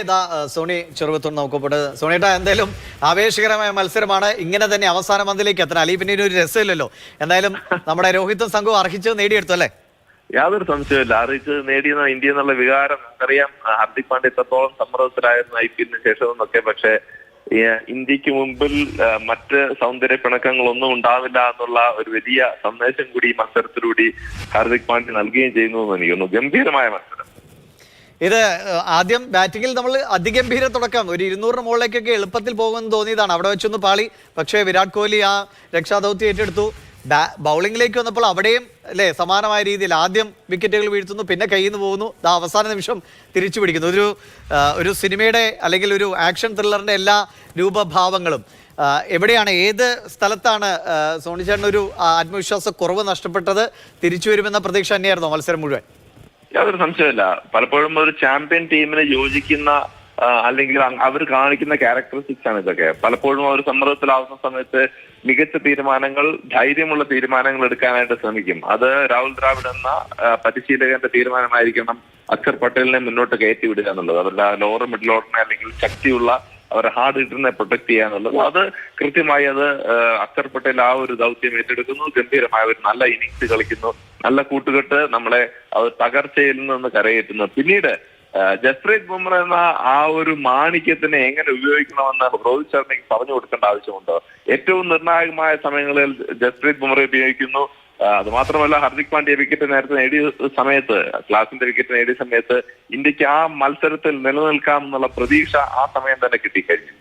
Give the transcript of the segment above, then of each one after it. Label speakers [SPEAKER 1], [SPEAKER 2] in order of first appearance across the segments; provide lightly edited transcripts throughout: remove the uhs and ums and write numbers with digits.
[SPEAKER 1] ഇതാ സോണി ചെറുപ്പത്തോട് നോക്കപ്പെട്ട് സോണിയുടെ എന്തായാലും ആവേശകരമായ മത്സരമാണ്. ഇങ്ങനെ തന്നെ അവസാന പന്തിലേക്ക് എത്തണം, അല്ലെങ്കിൽ പിന്നെ ഒരു രസമില്ലല്ലോ. എന്തായാലും നമ്മുടെ രോഹിത്തും സംഘവും അർഹിച്ചത് നേടിയെടുത്തു അല്ലേ?
[SPEAKER 2] യാതൊരു സംശയമില്ല. അറിയിച്ച് നേടിയ ഇന്ത്യ എന്നുള്ള വികാരം നമുക്കറിയാം. ഹാർദിക് പാണ്ഡ്യ എത്രത്തോളം സമ്മർദ്ദത്തിലായിരുന്നു IPL ശേഷം എന്നൊക്കെ. പക്ഷേ ഇന്ത്യക്ക് മുമ്പിൽ മറ്റ് സൗന്ദര്യ പിണക്കങ്ങളൊന്നും ഉണ്ടാവില്ല എന്നുള്ള ഒരു വലിയ സന്ദേശം കൂടി ഈ മത്സരത്തിലൂടെ ഹാർദിക് പാണ്ഡ്യ നൽകുകയും ചെയ്യുന്നു എന്ന് എനിക്ക് തോന്നുന്നു. ഗംഭീരമായ മത്സരം.
[SPEAKER 1] ഇത് ആദ്യം ബാറ്റിങ്ങിൽ നമ്മൾ അതിഗംഭീര തുടക്കം, ഒരു 200 മുകളിലേക്കൊക്കെ എളുപ്പത്തിൽ പോകുമെന്ന് തോന്നിയതാണ്. അവിടെ വെച്ചൊന്ന് പാളി. പക്ഷേ വിരാട് കോഹ്ലി ആ രക്ഷാദൗത്യം ഏറ്റെടുത്തു. ബൗളിംഗിലേക്ക് വന്നപ്പോൾ അവിടെയും അല്ലേ സമാനമായ രീതിയിൽ ആദ്യം വിക്കറ്റുകൾ വീഴ്ത്തുന്നു, പിന്നെ കയ്യിൽ നിന്ന് പോകുന്നു, അവസാന നിമിഷം തിരിച്ചു പിടിക്കുന്നു. ഒരു സിനിമയുടെ അല്ലെങ്കിൽ ഒരു ആക്ഷൻ ത്രില്ലറിന്റെ എല്ലാ രൂപഭാവങ്ങളും എവിടെയാണ്, ഏത് സ്ഥലത്താണ് സോണി ചേട്ടനൊരു ആത്മവിശ്വാസ കുറവ് നഷ്ടപ്പെട്ടത്? തിരിച്ചു വരുമെന്ന പ്രതീക്ഷ തന്നെയായിരുന്നോ മത്സരം മുഴുവൻ?
[SPEAKER 2] യാതൊരു സംശയമില്ല. പലപ്പോഴും ഒരു ചാമ്പ്യൻ ടീമിന് യോജിക്കുന്ന അല്ലെങ്കിൽ അവർ കാണിക്കുന്ന ക്യാരക്ടറിസ്റ്റിക്സ് ആണ് ഇതൊക്കെ. പലപ്പോഴും അവർ സമ്മർദ്ദത്തിലാവുന്ന സമയത്ത് മികച്ച തീരുമാനങ്ങൾ, ധൈര്യമുള്ള തീരുമാനങ്ങൾ എടുക്കാനായിട്ട് ശ്രമിക്കും. അത് രാഹുൽ ദ്രാവിഡ് എന്ന പരിശീലകന്റെ തീരുമാനമായിരിക്കണം അക്ഷർ പട്ടേലിനെ മുന്നോട്ട് കയറ്റി വിടുക എന്നുള്ളത്. അവരുടെ ലോവർ മിഡിൽ ഓർഡറിനെ അല്ലെങ്കിൽ ശക്തിയുള്ള അവരുടെ ഹാർഡ് ഹിറ്ററിനെ പ്രൊട്ടക്ട് ചെയ്യുക എന്നുള്ളത്. അത് കൃത്യമായി അക്ഷർ പട്ടേൽ ആ ഒരു ദൗത്യം ഏറ്റെടുക്കുന്നു. ഗംഭീരമായ ഒരു നല്ല ഇന്നിങ്സ് കളിക്കുന്നു. നല്ല കൂട്ടുകെട്ട് നമ്മളെ തകർച്ചയിൽ നിന്ന് കരകയറ്റുന്നു. പിന്നീട് ജസ്പ്രീത് ബുംറ എന്ന ആ ഒരു മാണിക്യത്തിനെ എങ്ങനെ ഉപയോഗിക്കണമെന്ന് രോഹിത് ശർമ്മയ്ക്ക് പറഞ്ഞു കൊടുക്കേണ്ട ആവശ്യമുണ്ടോ? ഏറ്റവും നിർണായകമായ സമയങ്ങളിൽ ജസ്പ്രീത് ബുംറ ഉപയോഗിക്കുന്നു. അത് മാത്രമല്ല, ഹാർദിക് പാണ്ഡ്യ വിക്കറ്റ് നേരത്തെ നേടിയ സമയത്ത്, ക്ലാസിന്റെ വിക്കറ്റ് നേടിയ സമയത്ത് ഇന്ത്യക്ക് ആ മത്സരത്തിൽ നിലനിൽക്കാം എന്നുള്ള പ്രതീക്ഷ ആ സമയം തന്നെ കിട്ടിക്കഴിഞ്ഞു.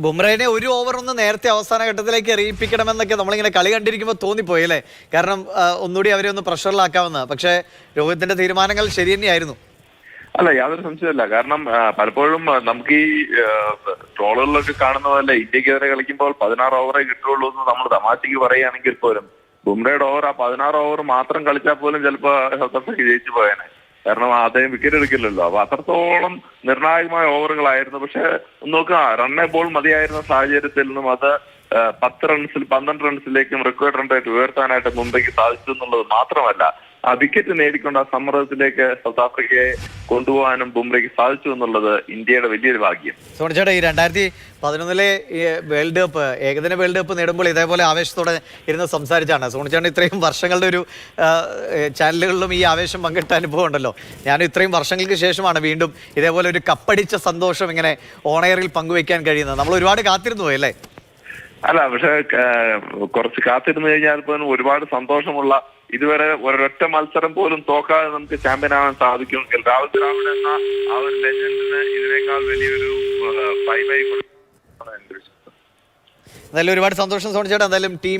[SPEAKER 1] ബുംറയെ ഒരു ഓവർ ഒന്ന് നേരത്തെ അവസാന ഘട്ടത്തിലേക്ക് എറിയിപ്പിക്കണമെന്നൊക്കെ നമ്മളിങ്ങനെ കളി കണ്ടിരിക്കുമ്പോൾ തോന്നിപ്പോയി അല്ലേ? കാരണം ഒന്നുകൂടി അവരെ ഒന്ന് പ്രഷറിലാക്കാവുന്ന. പക്ഷേ രോഹിത്തിന്റെ തീരുമാനങ്ങൾ ശരി തന്നെയായിരുന്നു.
[SPEAKER 2] അല്ല, യാതൊരു സംശയമില്ല. കാരണം പലപ്പോഴും നമുക്ക് ഈ ട്രോളുകളിലൊക്കെ കാണുന്ന പോലെ ഇന്ത്യക്കെതിരെ കളിക്കുമ്പോൾ 16 ഓവറേ കിട്ടുള്ളൂ എന്ന് നമ്മൾ തമാശയ്ക്ക് പറയുകയാണെങ്കിൽ പോലും ബുംറയുടെ ഓവർ, ആ 16 ഓവർ മാത്രം കളിച്ചാൽ പോലും ചിലപ്പോൾ സൗത്ത് ആഫ്രിക്ക ജയിച്ചു പോയേനെ. കാരണം അദ്ദേഹം വിക്കറ്റ് എടുക്കില്ലല്ലോ. അപ്പൊ അത്രത്തോളം നിർണായകമായ ഓവറുകളായിരുന്നു. പക്ഷെ നോക്കുക, റണ്ണേ ബോൾ മതിയായിരുന്ന സാഹചര്യത്തിൽ നിന്നും അത് 10 റൺസിൽ 12 റൺസിലേക്കും റിക്വയർഡ് റൺ റേറ്റ് ഉയർത്താനായിട്ട് മുംബൈക്ക് സാധിച്ചു എന്നുള്ളത് മാത്രമല്ല, ആ വിക്കറ്റ് നേടിക്കൊണ്ട് ആ സമ്മർദ്ദത്തിലേക്ക് സൗത്ത് ആഫ്രിക്കയെ കൊണ്ടുപോകാനും ബുംറയ്ക്ക് സാധിച്ചു എന്നുള്ളത് ഇന്ത്യയുടെ വലിയൊരു ഭാഗ്യം.
[SPEAKER 1] സോണിച്ചേട്ടാ, ഈ 2011 വേൾഡ് കപ്പ്, ഏകദിന വേൾഡ് കപ്പ് നേടുമ്പോൾ ഇതേപോലെ ആവേശത്തോടെ ഇരുന്ന് സംസാരിച്ചാണ്. സോണിച്ചേട്ടൻ ഇത്രയും വർഷങ്ങളുടെ ഒരു ചാനലുകളിലും ഈ ആവേശം പങ്കിട്ട അനുഭവം ഉണ്ടല്ലോ. ഞാനും ഇത്രയും വർഷങ്ങൾക്ക് ശേഷമാണ് വീണ്ടും ഇതേപോലെ ഒരു കപ്പടിച്ച സന്തോഷം ഇങ്ങനെ ഓണെയറിൽ പങ്കുവെക്കാൻ കഴിയുന്നത്. നമ്മൾ ഒരുപാട് കാത്തിരുന്നു പോയി അല്ലേ?
[SPEAKER 2] അല്ല, പക്ഷെ കുറച്ച് കാത്തിരുന്നു കഴിഞ്ഞാൽ പോലും ഒരുപാട് സന്തോഷമുള്ള, ഇതുവരെ ഒരൊറ്റ മത്സരം പോലും തോക്കാതെ നമുക്ക് ചാമ്പ്യൻ ആവാൻ സാധിക്കുമെങ്കിൽ രാഹുൽ ദ്രാവിഡ് എന്ന ആ ഒരു ലെജൻഡിന് ഇതിനേക്കാൾ വലിയൊരു ബൈ ബൈ കൊടുക്കണം.
[SPEAKER 1] എന്തായാലും ഒരുപാട് സന്തോഷം സോണിച്ചേട്ടാ. എന്തായാലും ടീം